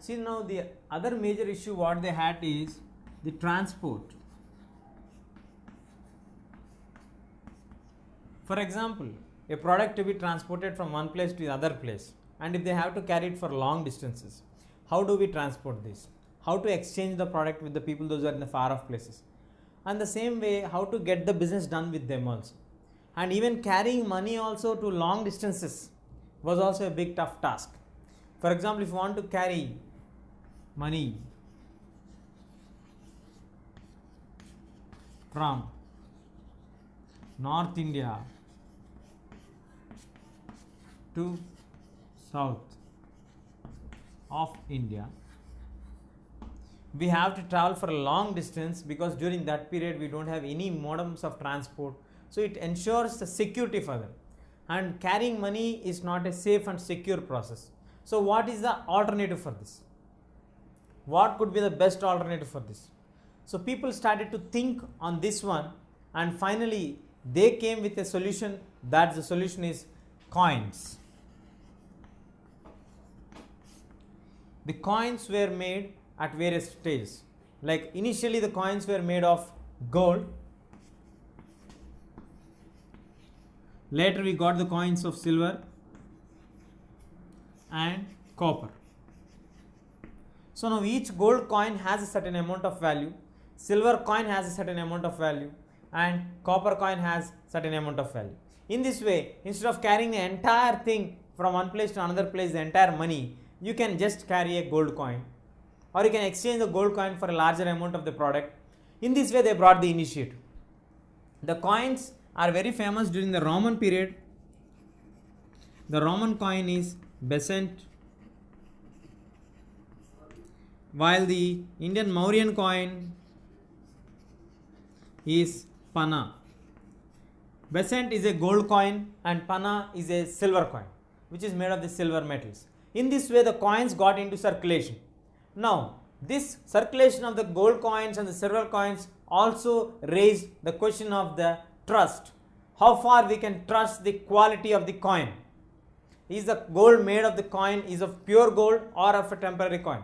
See, now the other major issue what they had is the transport. For example, a product to be transported from one place to the other place, and if they have to carry it for long distances, how do we transport this? How to exchange the product with the people those who are in the far off places? And the same way, how to get the business done with them also. And even carrying money also to long distances was also a big tough task. For example, if you want to carry money from North India to south of India, we have to travel for a long distance because during that period we don't have any modes of transport. So it ensures the security for them. And carrying money is not a safe and secure process. So what is the alternative for this? What could be the best alternative for this? So people started to think on this one, and finally they came with a solution. That the solution is coins. The coins were made at various stages. Like initially the coins were made of gold. Later we got the coins of silver and copper. So now each gold coin has a certain amount of value, silver coin has a certain amount of value, and copper coin has certain amount of value. In this way, instead of carrying the entire thing from one place to another place, the entire money, you can just carry a gold coin, or you can exchange the gold coin for a larger amount of the product. In this way they brought the initiative. The coins are very famous during the Roman period. The Roman coin is Besant, while the Indian Mauryan coin is Panna. Besant is a gold coin and Panna is a silver coin, which is made of the silver metals. In this way the coins got into circulation. Now this circulation of the gold coins and the silver coins also raised the question of the trust. How far we can trust the quality of the coin? Is the gold made of the coin is of pure gold or of a temporary coin?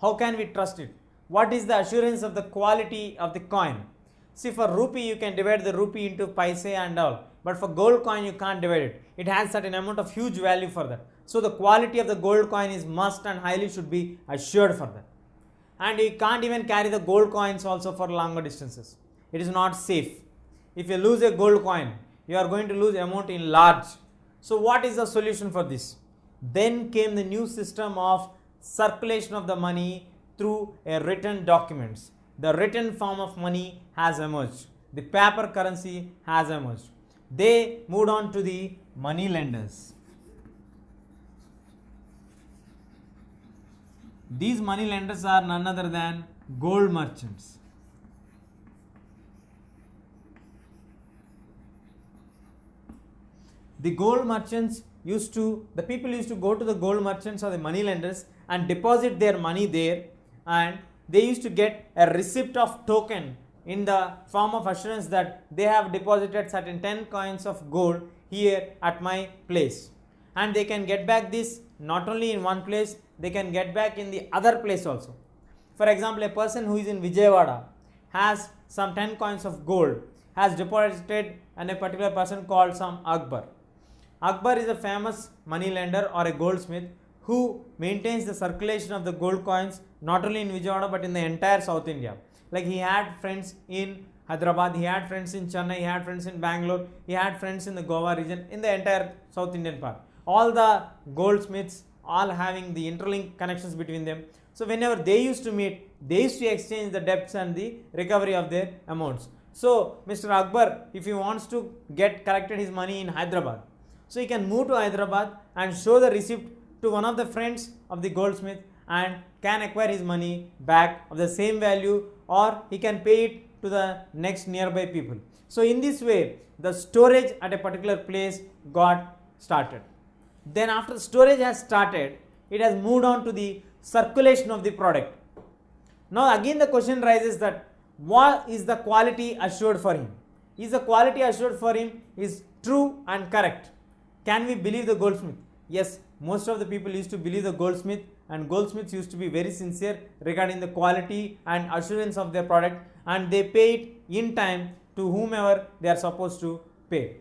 How can we trust it? What is the assurance of the quality of the coin? See, for rupee you can divide the rupee into paise and all, but for gold coin you can't divide it. It has certain amount of huge value for that. So the quality of the gold coin is must and highly should be assured for that. And you can't even carry the gold coins also for longer distances. It is not safe. If you lose a gold coin, you are going to lose amount in large. So what is the solution for this? Then came the new system of circulation of the money through a written documents. The written form of money has emerged. The paper currency has emerged. They moved on to the money lenders. These money lenders are none other than gold merchants. The gold merchants the people used to go to the gold merchants or the money lenders and deposit their money there, and they used to get a receipt of token in the form of assurance that they have deposited certain 10 coins of gold here at my place, and they can get back this not only in one place, they can get back in the other place also. For example, a person who is in Vijayawada has some 10 coins of gold, has deposited in a particular person called some Akbar. Akbar is a famous money lender or a goldsmith who maintains the circulation of the gold coins not only in Vijayawada but in the entire South India. Like he had friends in Hyderabad, he had friends in Chennai, he had friends in Bangalore, he had friends in the Goa region, in the entire South Indian part. All the goldsmiths all having the interlinked connections between them. So whenever they used to meet, they used to exchange the debts and the recovery of their amounts. So Mr. Akbar, if he wants to get collected his money in Hyderabad, so he can move to Hyderabad and show the receipt to one of the friends of the goldsmith and can acquire his money back of the same value, or he can pay it to the next nearby people. So in this way the storage at a particular place got started. Then after storage has started, it has moved on to the circulation of the product. Now again the question rises that what is the quality assured for him? Is the quality assured for him is true and correct? Can we believe the goldsmith? Yes, most of the people used to believe the goldsmith and goldsmiths used to be very sincere regarding the quality and assurance of their product, and they pay it in time to whomever they are supposed to pay.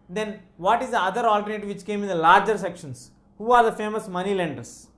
Then what is the other alternative which came in the larger sections? Who are the famous money lenders?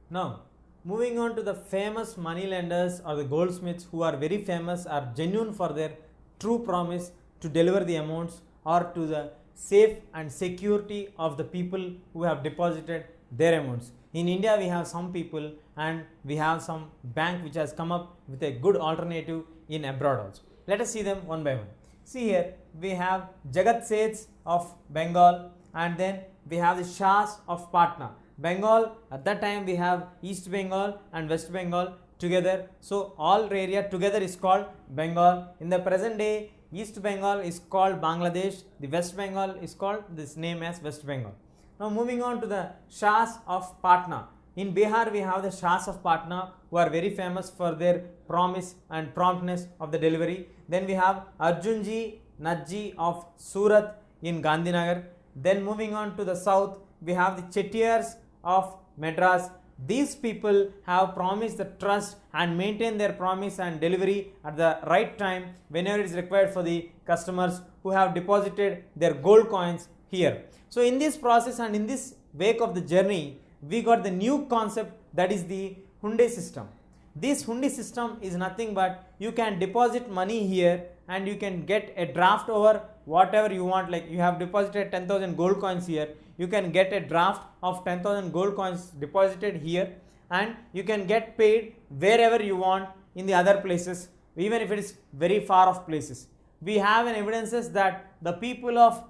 Now, moving on to the famous money lenders or the goldsmiths who are very famous, are genuine for their true promise to deliver the amounts or to the safe and security of the people who have deposited their amounts. In India, we have some people and we have some bank which has come up with a good alternative in abroad also. Let us see them one by one. See here, we have Jagat Seths of Bengal, and then we have the Shahs of Patna. Bengal, at that time we have East Bengal and West Bengal together. So all area together is called Bengal. In the present day, East Bengal is called Bangladesh. The West Bengal is called this name as West Bengal. Now moving on to the Shahs of Patna. In Bihar, we have the Shahs of Patna who are very famous for their promise and promptness of the delivery. Then we have Arjunji Najji of Surat in Gandhinagar. Then moving on to the south, we have the Chettiars of Madras. These people have promised the trust and maintain their promise and delivery at the right time whenever it is required for the customers who have deposited their gold coins here. So in this process and in this wake of the journey, we got the new concept, that is the Hundi system. This Hundi system is nothing but you can deposit money here and you can get a draft over whatever you want. Like you have deposited 10,000 gold coins here, you can get a draft of 10,000 gold coins deposited here, and you can get paid wherever you want in the other places, even if it is very far off places. We have an evidences that the people of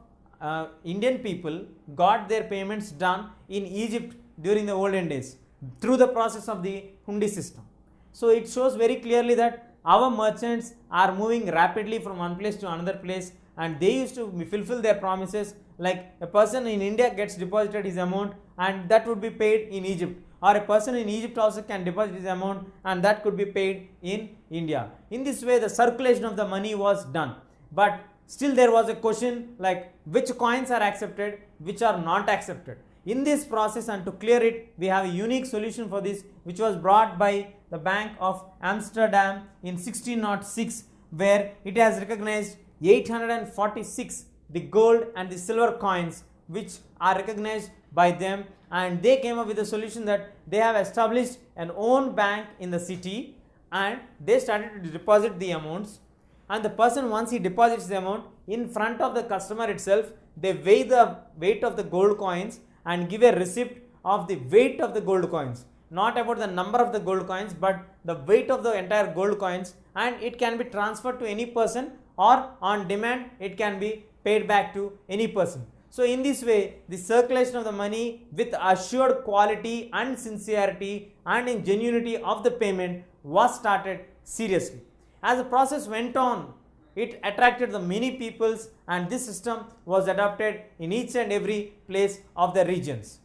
Indian people got their payments done in Egypt during the olden days through the process of the Hundi system. So it shows very clearly that our merchants are moving rapidly from one place to another place, and they used to fulfill their promises. Like a person in India gets deposited his amount and that would be paid in Egypt, or a person in Egypt also can deposit his amount and that could be paid in India. In this way, the circulation of the money was done. But still there was a question like which coins are accepted, which are not accepted. In this process, and to clear it, we have a unique solution for this, which was brought by the Bank of Amsterdam in 1606, where it has recognized 846 the gold and the silver coins which are recognized by them, and they came up with a solution that they have established an own bank in the city and they started to deposit the amounts, and the person, once he deposits the amount in front of the customer itself, they weigh the weight of the gold coins and give a receipt of the weight of the gold coins, not about the number of the gold coins but the weight of the entire gold coins, and it can be transferred to any person or on demand it can be paid back to any person. So in this way, the circulation of the money with assured quality and sincerity and in genuinity of the payment was started seriously. As the process went on, it attracted the many peoples, and this system was adopted in each and every place of the regions.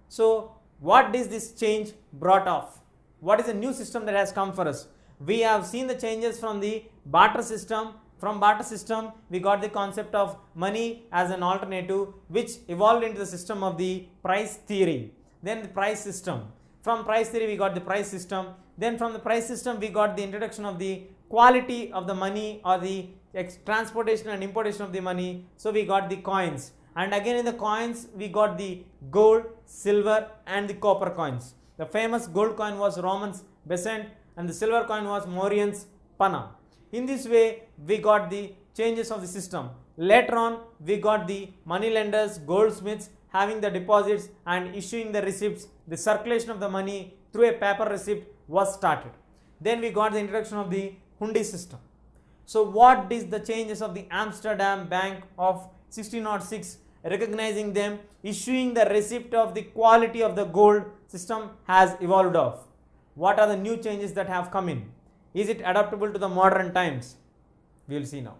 So what is this change brought off? What is the new system that has come for us? We have seen the changes from the barter system. From barter system, we got the concept of money as an alternative, which evolved into the system of the price theory. Then the price system. From price theory, we got the price system. Then from the price system, we got the introduction of the quality of the money or the transportation and importation of the money. So we got the coins. And again in the coins, we got the gold, silver and the copper coins. The famous gold coin was Roman's Besant and the silver coin was Mauryan's Panna. In this way, we got the changes of the system. Later on, we got the money lenders, goldsmiths having the deposits and issuing the receipts. The circulation of the money through a paper receipt was started. Then we got the introduction of the Hundi system. So what is the changes of the Amsterdam Bank of 1606, recognizing them, issuing the receipt of the quality of the gold system has evolved off? What are the new changes that have come in? Is it adaptable to the modern times? We will see now.